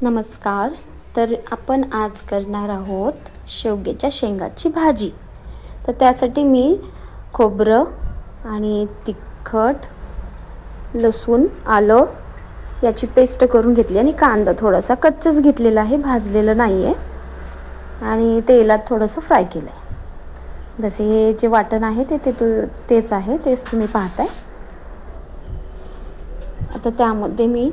नमस्कार. तर आपण आज करणार आहोत शेवग्याच्या शेंगाची भाजी. तर त्यासाठी मी खोबरं आणि तिखट, लसूण, आलं याची पेस्ट करून घेतली आणि कांदा थोडासा कच्चाच घेतलेला आहे, भाजलेलं नाही आहे, आणि तेलात थोडंसं फ्राय केलं आहे. जसे हे जे वाटण आहे तेच आहे, तेच तुम्ही पाहताय. आता त्यामध्ये मी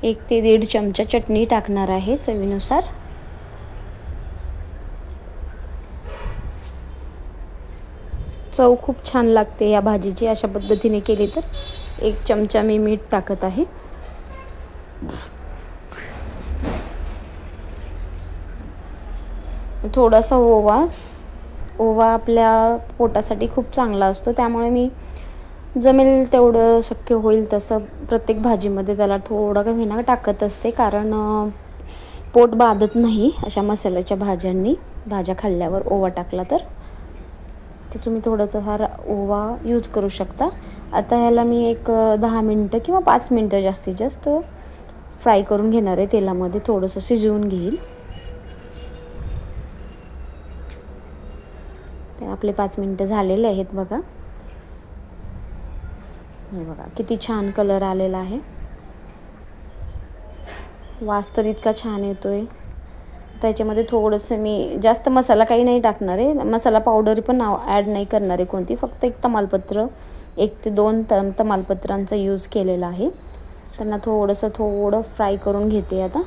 1 ते 1.5 चमचा चटणी टाकणार आहे चवीनुसार. चव खूप छान लागते या भाजीची अशा पद्धतीने केली तर. 1 चमचा मी मीठ टाकत आहे. थोडासा ओवा आपल्या पोटासाठी खूप चांगला असतो, त्यामुळे मी जमेल तेवढं शक्य होईल तसं प्रत्येक भाजीमध्ये त्याला थोडं का होईना टाकत असते, कारण पोट बाधत नाही अशा मसाल्याच्या भाज्या खाल्ल्यावर ओवा टाकला तर तुम्ही थोडंसं ओवा यूज करू शकता. आता ह्याला मी एक 10 मिनटं किंवा 5 मिनटं जास्तीत जास्त फ्राय करून घेणार आहे तेलामध्ये, थोडंसं शिजवून घेईल. तर आपले 5 मिनटं झालेले आहेत बघा. हे बघा किती छान कलर आलेला आहे. वास तर इतका छान येतोय. त्याच्यामध्ये थोडंसं मी जास्त मसाला काही नाही टाकणार आहे, मसाला पावडर पण ॲड नाही करणार आहे कोणती, फक्त 1 ते 2 तमालपत्रांचा यूज केलेला आहे. त्यांना थोडं फ्राय करून घेते आता.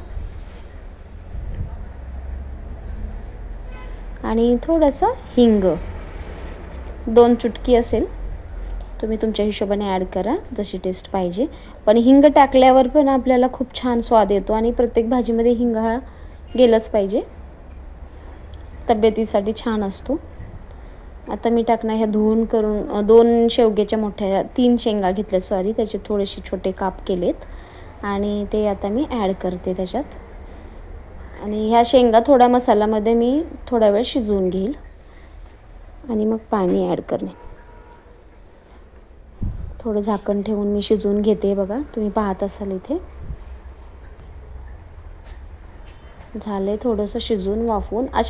आणि थोडंसं हिंग 2 चुटकी असेल, तुम्ही तुमच्या हिशोबाने ॲड करा जशी टेस्ट पाहिजे. पण हिंग टाकल्यावर पण आपल्याला खूप छान स्वाद येतो आणि प्रत्येक भाजीमध्ये हिंग हा गेलाच पाहिजे, तब्येतीसाठी छान असतो. आता मी टाकणार ह्या धुवून करून 2 शेवग्याच्या मोठ्या 3 शेंगा घेतल्या, त्याचे थोडेसे छोटे काप केलेत आणि ते आता मी ॲड करते त्याच्यात. आणि ह्या शेंगा थोड्या मसाल्यामध्ये मी थोडा वेळ शिजवून घेईल आणि मग पाणी ॲड करणे. थोडं झाकण ठेवून मी शिजवून घेते बघा, तुम्ही पाहत असाल इथे. झाले थोडंसं शिजवून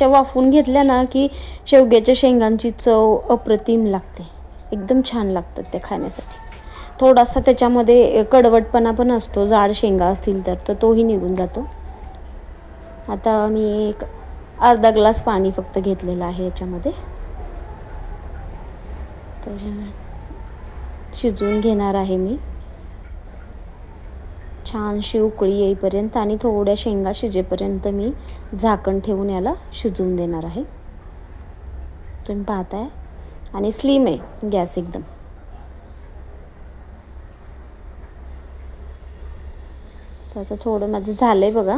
वाफवून घेतल्या ना की शेवग्याच्या शेंगांची चव अप्रतिम लागते, एकदम छान लागतात ते खाण्यासाठी. थोडासा त्याच्यामध्ये कडवटपणा पण असतो, जाड शेंगा असतील तर तोही निघून जातो. आता मी एक अर्धा ग्लास पाणी फक्त घेतलेलं आहे याच्यामध्ये. तर शिजवून घेणार आहे मी छानशी उकळी येईपर्यंत, आणि थोड्या शेंगा शिजेपर्यंत मी झाकण ठेवून याला शिजवून देणार आहे. तुम्ही पाहताय, आणि स्लिम आहे गॅस एकदम. त्याचं थोडं माझं झालंय बघा,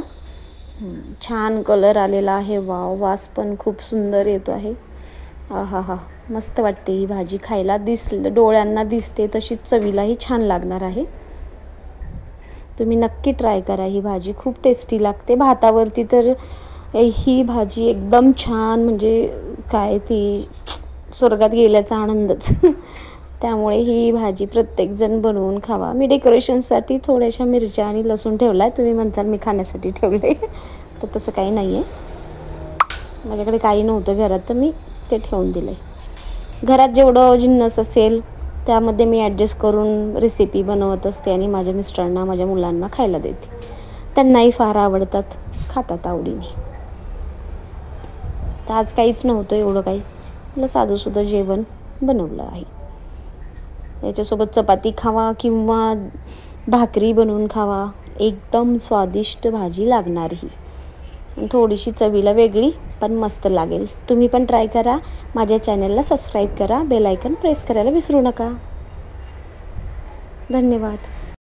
छान कलर आलेला आहे. वास पण खूप सुंदर येतो आहे. हा मस्त वाटते ही भाजी खायला. डोळ्यांना दिसते तशीच चवीलाही छान लागणार आहे. तुम्ही नक्की ट्राय करा, ही भाजी खूप टेस्टी लागते. भातावरती तर ही भाजी एकदम छान, म्हणजे काय ती स्वर्गात गेल्याचा आनंदच. त्यामुळे ही भाजी प्रत्येकजण बनवून खावा. मी डेकोरेशनसाठी थोड्याशा मिरच्या आणि लसूण ठेवला आहे. तुम्ही म्हणताल मी खाण्यासाठी ठेवले, तर तसं काही नाही आहे. माझ्याकडे काही नव्हतं घरात, तर मी ते ठेवून दिलं आहे. घरात जेवढं जिन्नस असेल त्यामध्ये मी ॲडजस्ट करून रेसिपी बनवत असते आणि माझ्या मिस्टरांना, माझ्या मुलांना खायला देते. त्यांनाही फार आवडतात, खातात आवडीने. तर आज काहीच नव्हतं एवढं काही, मला साधंसुधं जेवण बनवलं आहे. याच्यासोबत चपाती खावा किंवा भाकरी बनवून खावा, एकदम स्वादिष्ट भाजी लागणार ही. थोडीशी चवीला वेगळी पण मस्त लागेल. तुम्ही पण ट्राय करा. माझ्या चॅनलला सबस्क्राईब करा, बेल आयकॉन प्रेस करायला विसरू नका. धन्यवाद.